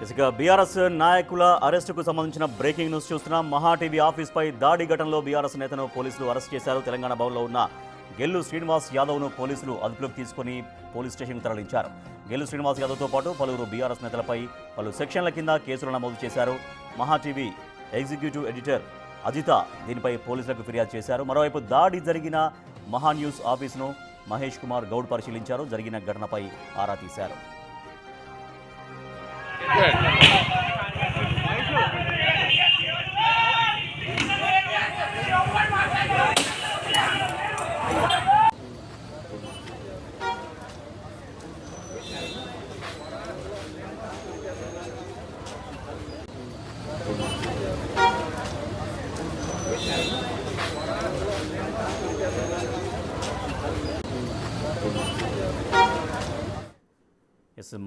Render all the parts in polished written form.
ఇక బీఆర్ఎస్ నాయకుల అరెస్టుకు సంబంధించిన బ్రేకింగ్ న్యూస్ చూస్తున్నాం. మహా టీవీ ఆఫీస్ పై దాడి ఘటనలో బీఆర్ఎస్ నేతను పోలీసులు అరెస్ట్ చేశారు. తెలంగాణ భవన్లో ఉన్న గెల్లు శ్రీనివాస్ యాదవ్ను పోలీసులు అదుపులోకి తీసుకుని పోలీస్ స్టేషన్కు తరలించారు. గెల్లు శ్రీనివాస్ యాదవ్తో పాటు పలువురు బీఆర్ఎస్ నేతలపై పలు సెక్షన్ల కింద కేసులు నమోదు చేశారు. మహా టీవీ ఎగ్జిక్యూటివ్ ఎడిటర్ అజిత దీనిపై పోలీసులకు ఫిర్యాదు చేశారు. మరోవైపు దాడి జరిగిన మహా న్యూస్ ఆఫీసును మహేష్ కుమార్ గౌడ్ పరిశీలించారు. జరిగిన ఘటనపై ఆరా తీశారు.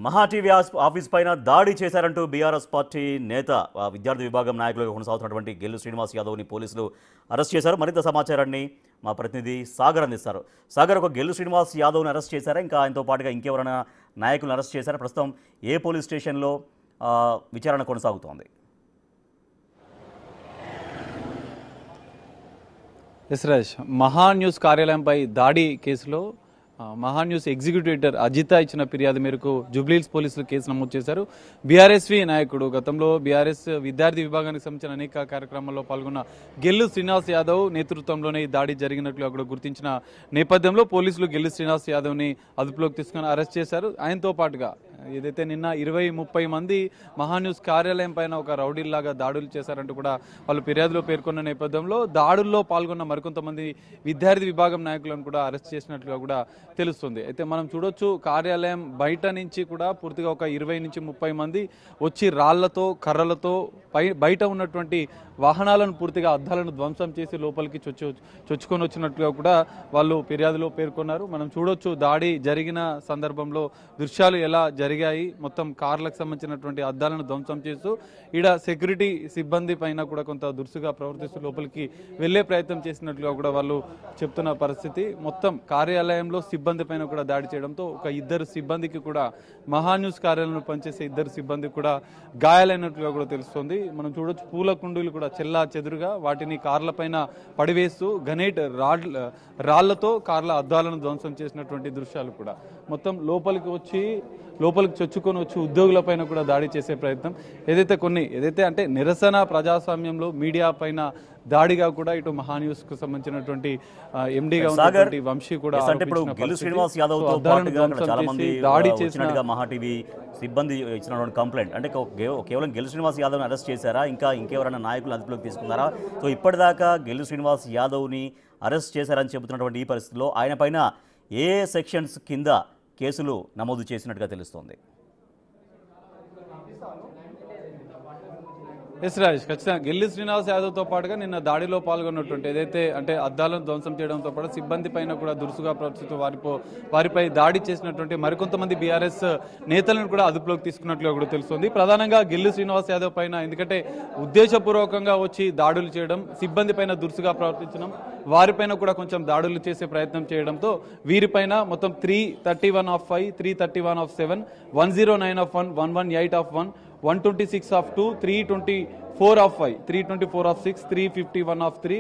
మహా టీవీ ఆఫీస్ పైన దాడి చేశారంటూ బీఆర్ఎస్ పార్టీ నేత విద్యార్థి విభాగం నాయకులుగా కొనసాగుతున్నటువంటి గెల్లు శ్రీనివాస్ యాదవ్ని పోలీసులు అరెస్ట్ చేశారు. మరింత సమాచారాన్ని మా ప్రతినిధి సాగర్ అందిస్తారు. సాగర్, ఒక గెల్లు శ్రీనివాస్ యాదవ్ని అరెస్ట్ చేశారా, ఇంకా ఆయనతో పాటుగా ఇంకెవరైనా నాయకులను అరెస్ట్ చేశారా? ప్రస్తుతం ఏ పోలీస్ స్టేషన్లో విచారణ కొనసాగుతోంది? ఎస్ రాజేష్, మహా న్యూస్ కార్యాలయంపై దాడి కేసులో మహా న్యూస్ ఎగ్జిక్యూటివ్ ఎడిటర్ అజిత ఇచ్చిన ఫిర్యాదు మేరకు జూబ్లీహిల్స్ పోలీసులు కేసు నమోదు చేశారు. బీఆర్ఎస్వి నాయకుడు, గతంలో బీఆర్ఎస్ విద్యార్థి విభాగానికి సంబంధించిన అనేక కార్యక్రమాల్లో పాల్గొన్న గెల్లు శ్రీనివాస్ యాదవ్ నేతృత్వంలోనే ఈ దాడి జరిగినట్లు అక్కడ గుర్తించిన నేపథ్యంలో పోలీసులు గెల్లు శ్రీనివాస్ యాదవ్ని అదుపులోకి తీసుకుని అరెస్ట్ చేశారు. ఆయనతో పాటుగా ఏదైతే నిన్న 20-30 మంది మహా న్యూస్ కార్యాలయం పైన ఒక రౌడీల్లాగా దాడులు చేశారంటూ కూడా వాళ్ళు ఫిర్యాదులో పేర్కొన్న నేపథ్యంలో దాడుల్లో పాల్గొన్న మరికొంతమంది విద్యార్థి విభాగం నాయకులను కూడా అరెస్ట్ చేసినట్లుగా కూడా తెలుస్తుంది. అయితే మనం చూడొచ్చు, కార్యాలయం బయట నుంచి కూడా పూర్తిగా ఒక 20-30 మంది వచ్చి రాళ్లతో కర్రలతో బయట ఉన్నటువంటి వాహనాలను పూర్తిగా అద్దాలను ధ్వంసం చేసి లోపలికి చొచ్చుకొని వచ్చినట్లుగా కూడా వాళ్ళు ఫిర్యాదులో పేర్కొన్నారు. మనం చూడొచ్చు, దాడి జరిగిన సందర్భంలో దృశ్యాలు ఎలా జరిగాయి, మొత్తం కార్లకు సంబంధించినటువంటి అద్దాలను ధ్వంసం చేస్తూ ఈడ సెక్యూరిటీ సిబ్బంది పైన కూడా కొంత దురుసుగా ప్రవర్తిస్తూ లోపలికి వెళ్లే ప్రయత్నం చేసినట్లుగా కూడా వాళ్ళు చెప్తున్న పరిస్థితి. మొత్తం కార్యాలయంలో సిబ్బంది పైన కూడా దాడి చేయడంతో ఒక 2 సిబ్బందికి కూడా, మహా న్యూస్ కార్యాలయంలో పనిచేసే 2 సిబ్బంది కూడా గాయాలైనట్లుగా కూడా తెలుస్తుంది. మనం చూడొచ్చు, పూల కుండీలు కూడా చెల్లా చెదురుగా వాటిని కార్ల పైన పడివేస్తూ గనేట్ రాళ్లతో కార్ల అద్దాలను ధ్వంసం చేసినటువంటి దృశ్యాలు కూడా మొత్తం లోపలికి చొచ్చుకొని వచ్చి ఉద్యోగుల పైన కూడా దాడి చేసే ప్రయత్నం, ఏదైతే అంటే నిరసన ప్రజాస్వామ్యంలో మీడియా పైన దాడిగా కూడా ఇటు మహా న్యూస్ కు సంబంధించినటువంటి ఎండీగా ఉన్నటువంటి వంశీ కూడా గెల్లు శ్రీనివాస్ యాదవ్ తో పాటుగా చాలా మంది దాడి చేసినట్టుగా మహా టీవీ సిబ్బంది ఇచ్చినటువంటి కంప్లైంట్, అంటే కేవలం గెల్లు శ్రీనివాస్ యాదవ్ని అరెస్ట్ చేశారా, ఇంకెవరైనా నాయకులు అదుపులోకి తీసుకున్నారా? సో ఇప్పటిదాకా గెల్లు శ్రీనివాస్ యాదవ్ని అరెస్ట్ చేశారని చెబుతున్నటువంటి ఈ పరిస్థితుల్లో ఆయన పైన ఏ సెక్షన్స్ కింద కేసులు నమోదు చేసినట్టుగా తెలుస్తోంది? ఎస్ రాజేష్, ఖచ్చితంగా గెల్లు శ్రీనివాస్ యాదవ్తో పాటుగా నిన్న దాడిలో పాల్గొన్నటువంటి ఏదైతే అంటే అద్దాలను ధ్వంసం చేయడంతో పాటు సిబ్బంది పైన కూడా దురుసుగా ప్రవర్తిస్తూ వారిపై దాడి చేసినటువంటి మరికొంతమంది బీఆర్ఎస్ నేతలను కూడా అదుపులోకి తీసుకున్నట్లుగా కూడా తెలుస్తుంది. ప్రధానంగా గెల్లు శ్రీనివాస్ యాదవ్ పైన ఎందుకంటే ఉద్దేశపూర్వకంగా వచ్చి దాడులు చేయడం, సిబ్బంది పైన దురుసుగా ప్రవర్తించడం, వారిపైన కూడా కొంచెం దాడులు చేసే ప్రయత్నం చేయడంతో వీరిపైన మొత్తం 331(5), 331(7), 109(1), 118(1), 126(2), 324(5), 324(6), 351(3),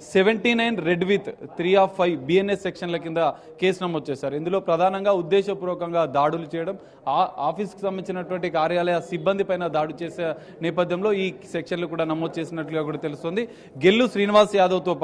79 రెడ్ విత్ 3(5) బిఎన్ఎస్ సెక్షన్ల కింద కేసు నమోదు చేశారు. ఇందులో ప్రధానంగా ఉద్దేశపూర్వకంగా దాడులు చేయడం, ఆఫీస్కి సంబంధించినటువంటి కార్యాలయ సిబ్బంది పైన దాడి చేసే నేపథ్యంలో ఈ సెక్షన్లు కూడా నమోదు చేసినట్లుగా కూడా తెలుస్తుంది. గెల్లు శ్రీనివాస్ యాదవ్తో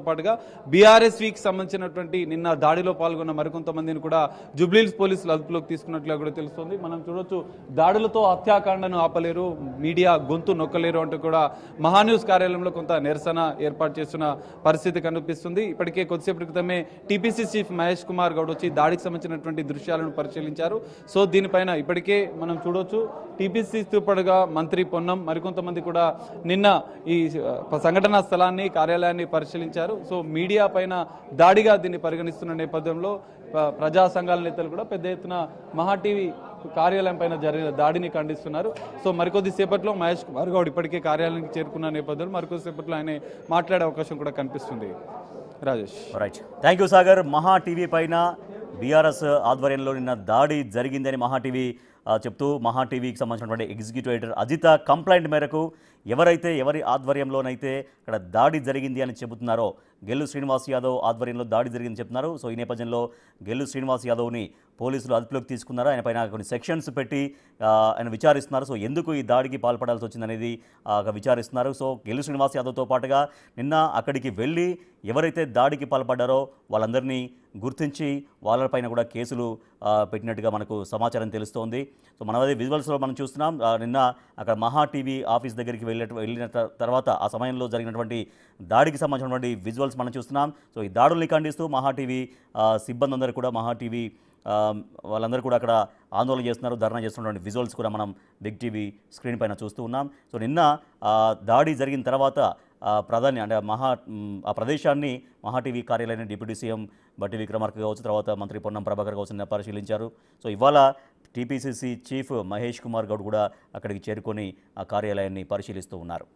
పాటుగా బీఆర్ఎస్వికి సంబంధించినటువంటి నిన్న దాడిలో పాల్గొన్న మరికొంతమందిని కూడా జూబ్లీహిల్స్ పోలీసులు అదుపులోకి తీసుకున్నట్లుగా కూడా తెలుస్తుంది. మనం చూడొచ్చు, దాడులతో హత్యాకాండను ఆపలేరు, మీడియా గొంతు నొక్కలేరు అంటూ కూడా మహా న్యూస్ కార్యాలయంలో కొంత నిరసన ఏర్పాటు చేస్తున్న పరిస్థితి కనిపిస్తుంది. ఇప్పటికే కొద్దిసేపటి క్రితమే టీపీసీ చీఫ్ మహేష్ కుమార్ గౌడ్ వచ్చి దాడికి సంబంధించినటువంటి దృశ్యాలను పరిశీలించారు. సో దీనిపైన ఇప్పటికే మనం చూడొచ్చు, టీపీసీతో పాటుగా మంత్రి పొన్నం మరికొంతమంది కూడా నిన్న ఈ సంఘటనా స్థలాన్ని, కార్యాలయాన్ని పరిశీలించారు. సో మీడియా పైన దాడిగా దీన్ని పరిగణిస్తున్న నేపథ్యంలో ప్రజా సంఘాల నేతలు కూడా పెద్ద ఎత్తున మహా టీవీ కార్యాలయం పైన జరిగిన దాడిని ఖండిస్తున్నారు. సో మరికొద్ది సేపట్లో మహేష్ కుమార్ గౌడ్ ఇప్పటికే కార్యాలయానికి చేరుకున్న నేపథ్యంలో మరికొద్ది సేపట్లో ఆయన మాట్లాడే అవకాశం కూడా కనిపిస్తుంది. Rajesh, right, thank you Sagar. మహా టీవీ పైన బీఆర్ఎస్ ఆధ్వర్యంలో నిన్న దాడి జరిగిందని మహా టీవీ చెప్తూ మహా టీవీకి సంబంధించినటువంటి ఎగ్జిక్యూటివ్ ఎడిటర్ అజిత కంప్లైంట్ మేరకు ఎవరి ఆధ్వర్యంలోనైతే అక్కడ దాడి జరిగింది అని చెబుతున్నారో గెల్లు శ్రీనివాస్ యాదవ్ ఆధ్వర్యంలో దాడి జరిగిందని చెప్తున్నారు. సో ఈ నేపథ్యంలో గెల్లు శ్రీనివాస్ యాదవ్ని పోలీసులు అదుపులోకి తీసుకున్నారు. ఆయన పైన కొన్ని సెక్షన్స్ పెట్టి ఆయన విచారిస్తున్నారు. సో ఎందుకు ఈ దాడికి పాల్పడాల్సి వచ్చిందనేది విచారిస్తున్నారు. సో గెల్లు శ్రీనివాస్ యాదవ్తో పాటుగా నిన్న అక్కడికి వెళ్ళి ఎవరైతే దాడికి పాల్పడ్డారో వాళ్ళందరినీ గుర్తించి వాళ్ళపైన కూడా కేసులు పెట్టినట్టుగా మనకు సమాచారం తెలుస్తోంది. సో మనం అదే విజువల్స్లో మనం చూస్తున్నాం. నిన్న అక్కడ మహా టీవీ ఆఫీస్ దగ్గరికి వెళ్ళిన తర్వాత ఆ సమయంలో జరిగినటువంటి దాడికి సంబంధించినటువంటి విజువల్స్ మనం చూస్తున్నాం. సో ఈ దాడుల్ని ఖండిస్తూ మహా టీవీ సిబ్బంది అందరూ కూడా మహా టీవీ వాళ్ళందరూ కూడా అక్కడ ఆందోళన చేస్తున్నారు, ధర్నా చేస్తున్నటువంటి విజువల్స్ కూడా మనం బిగ్ టీవీ స్క్రీన్ పైన చూస్తూ ఉన్నాం. సో నిన్న దాడి జరిగిన తర్వాత అంటే ఆ ప్రదేశాన్ని మహా టీవీ కార్యాలయాన్ని డిప్యూటీ సీఎం బట్టి విక్రమార్క కావచ్చు, తర్వాత మంత్రి పొన్నం ప్రభాకర్ కావచ్చు నిన్న పరిశీలించారు. సో ఇవాళ టీపీసీసీ చీఫ్ మహేష్ కుమార్ గౌడ్ కూడా అక్కడికి చేరుకొని ఆ కార్యాలయాన్ని పరిశీలిస్తూ ఉన్నారు.